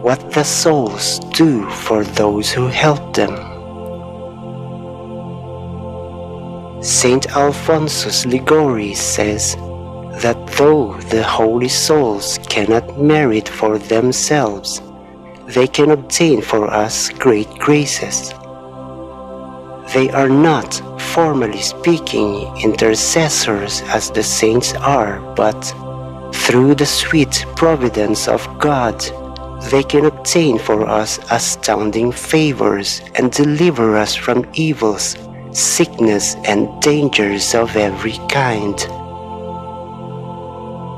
what the souls do for those who help them. Saint Alphonsus Liguori says that though the holy souls cannot merit for themselves, they can obtain for us great graces. They are not, formally speaking, intercessors as the saints are, but through the sweet providence of God, they can obtain for us astounding favors and deliver us from evils, sickness, and dangers of every kind.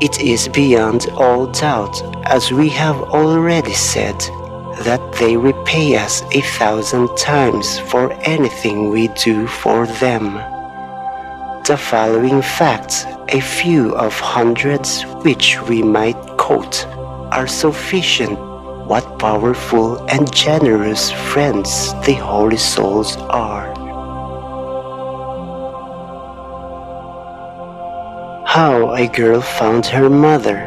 It is beyond all doubt, as we have already said, that they repay us 1,000 times for anything we do for them. The following facts, a few of hundreds which we might quote, are sufficient what powerful and generous friends the holy souls are. How a girl found her mother.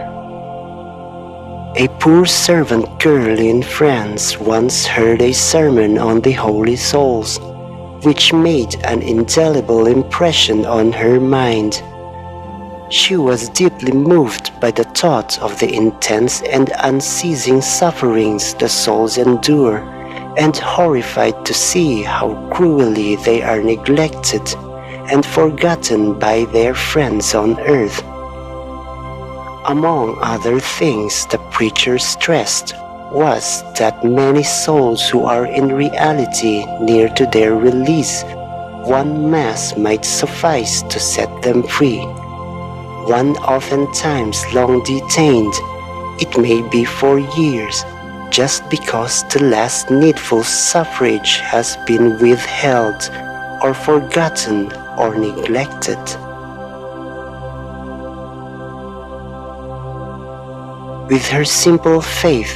A poor servant girl in France once heard a sermon on the holy souls, which made an indelible impression on her mind. She was deeply moved by the thought of the intense and unceasing sufferings the souls endure, and horrified to see how cruelly they are neglected and forgotten by their friends on earth. Among other things the preacher stressed was that many souls who are in reality near to their release, one Mass might suffice to set them free. One oftentimes long detained, it may be for years, just because the last needful suffrage has been withheld or forgotten or neglected. With her simple faith,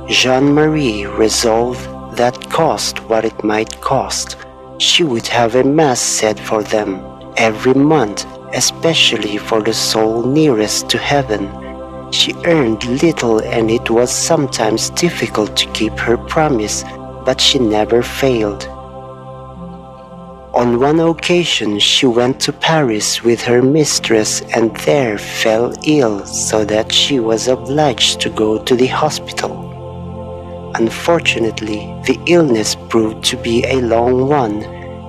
Jeanne-Marie resolved that cost what it might cost, she would have a Mass said for them every month, especially for the soul nearest to heaven. She earned little and it was sometimes difficult to keep her promise, but she never failed. On one occasion she went to Paris with her mistress and there fell ill so that she was obliged to go to the hospital. Unfortunately, the illness proved to be a long one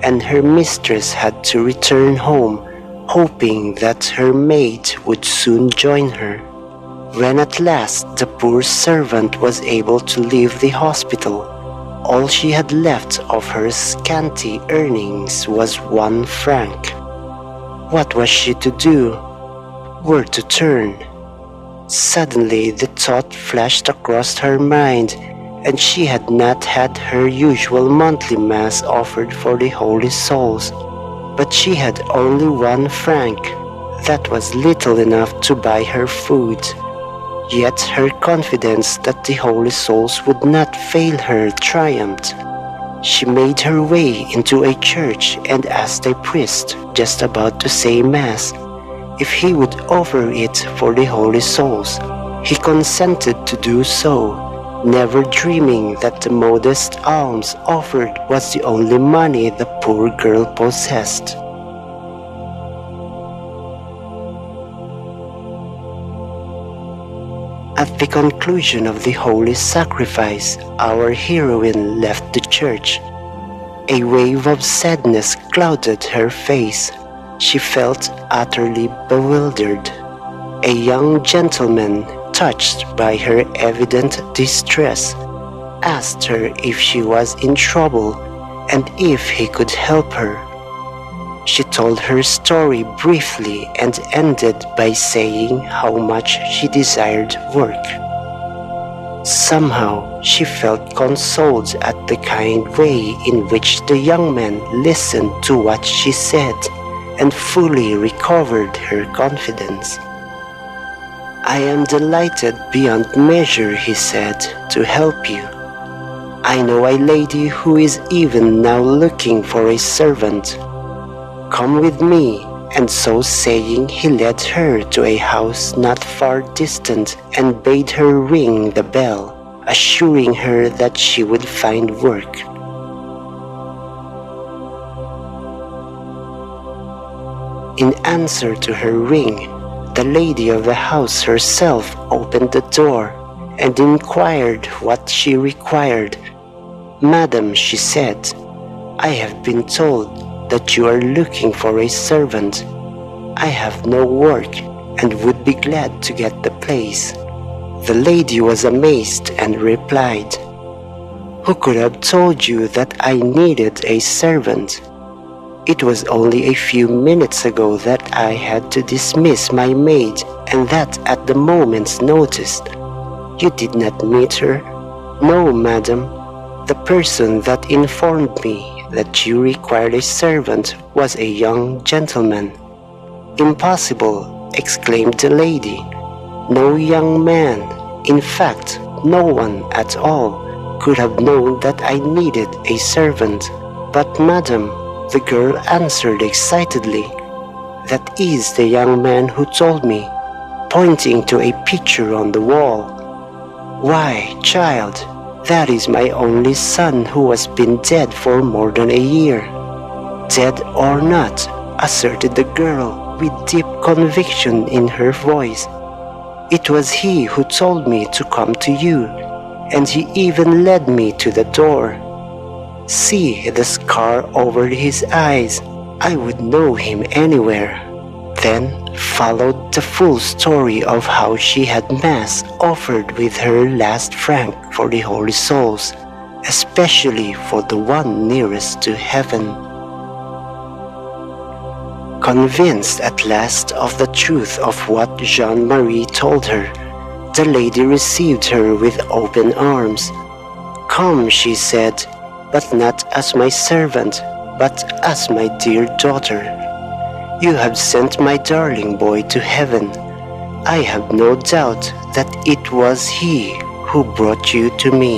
and her mistress had to return home, hoping that her maid would soon join her. When at last the poor servant was able to leave the hospital, all she had left of her scanty earnings was 1 franc. What was she to do? Where to turn? Suddenly the thought flashed across her mind, and she had not had her usual monthly Mass offered for the holy souls, but she had only 1 franc. That was little enough to buy her food. Yet her confidence that the holy souls would not fail her triumphed. She made her way into a church and asked a priest, just about to say Mass, if he would offer it for the holy souls. He consented to do so, never dreaming that the modest alms offered was the only money the poor girl possessed. At the conclusion of the holy sacrifice, our heroine left the church. A wave of sadness clouded her face. She felt utterly bewildered. A young gentleman, touched by her evident distress, asked her if she was in trouble and if he could help her. She told her story briefly and ended by saying how much she desired work. Somehow she felt consoled at the kind way in which the young man listened to what she said and fully recovered her confidence. "I am delighted beyond measure," he said, "to help you. I know a lady who is even now looking for a servant. Come with me," and so saying he led her to a house not far distant and bade her ring the bell. assuring her that she would find work. In answer to her ring, the lady of the house herself opened the door and inquired what she required. "Madam," she said, "I have been told that you are looking for a servant. I have no work and would be glad to get the place." The lady was amazed and replied, "Who could have told you that I needed a servant? It was only a few minutes ago that I had to dismiss my maid, and that at the moment's notice. You did not meet her?" "No, madam. The person that informed me that you required a servant was a young gentleman." "Impossible," exclaimed the lady. "No young man, in fact, no one at all, could have known that I needed a servant." "But madam," the girl answered excitedly, "that is the young man who told me," pointing to a picture on the wall. "Why, child, that is my only son who has been dead for more than a year." "Dead or not," asserted the girl with deep conviction in her voice, "it was he who told me to come to you, and he even led me to the door. See the scar over his eyes. I would know him anywhere." Then followed the full story of how she had Mass offered with her last franc for the holy souls, especially for the one nearest to heaven. Convinced at last of the truth of what Jean-Marie told her, the lady received her with open arms. "Come," she said, "but not as my servant, but as my dear daughter. You have sent my darling boy to heaven. I have no doubt that it was he who brought you to me."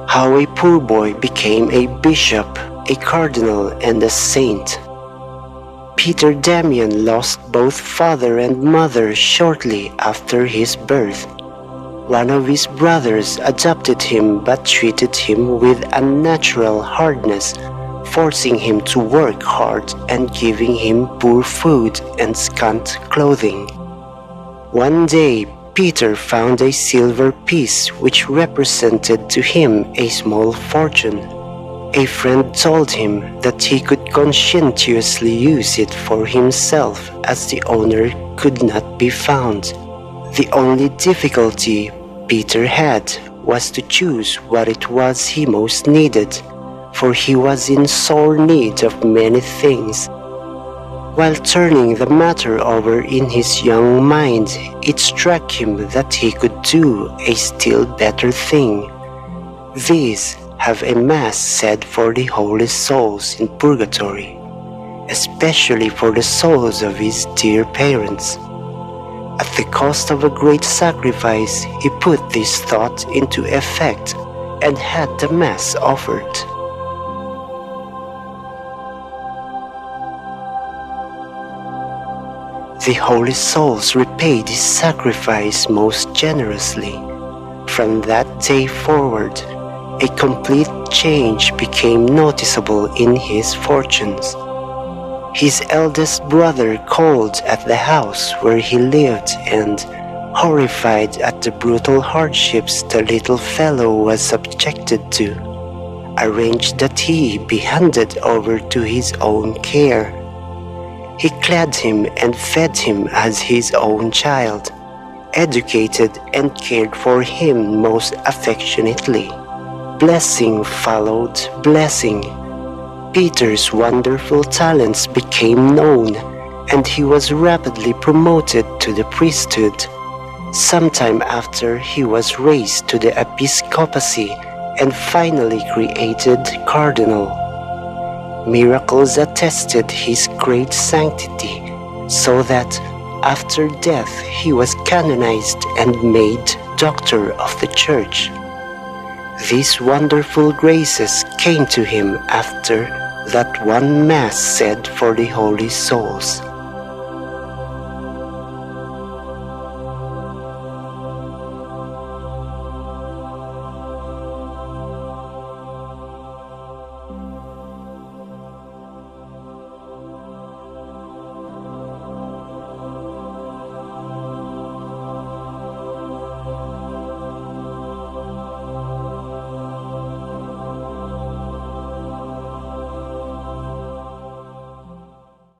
How a poor boy became a bishop, a cardinal, and a saint. Peter Damian lost both father and mother shortly after his birth. One of his brothers adopted him but treated him with unnatural hardness, forcing him to work hard and giving him poor food and scant clothing. One day, Peter found a silver piece which represented to him a small fortune. A friend told him that he could conscientiously use it for himself as the owner could not be found. The only difficulty Peter had was to choose what it was he most needed, for he was in sore need of many things. While turning the matter over in his young mind, it struck him that he could do a still better thing. This, have a Mass said for the holy souls in purgatory, especially for the souls of his dear parents. At the cost of a great sacrifice, he put this thought into effect and had the Mass offered. The holy souls repaid his sacrifice most generously. From that day forward, a complete change became noticeable in his fortunes. His eldest brother called at the house where he lived and, horrified at the brutal hardships the little fellow was subjected to, arranged that he be handed over to his own care. He clad him and fed him as his own child, educated and cared for him most affectionately. Blessing followed blessing. Peter's wonderful talents became known, and he was rapidly promoted to the priesthood. Sometime after, he was raised to the episcopacy and finally created cardinal. Miracles attested his great sanctity, so that after death he was canonized and made doctor of the Church. These wonderful graces came to him after that one Mass said for the holy souls,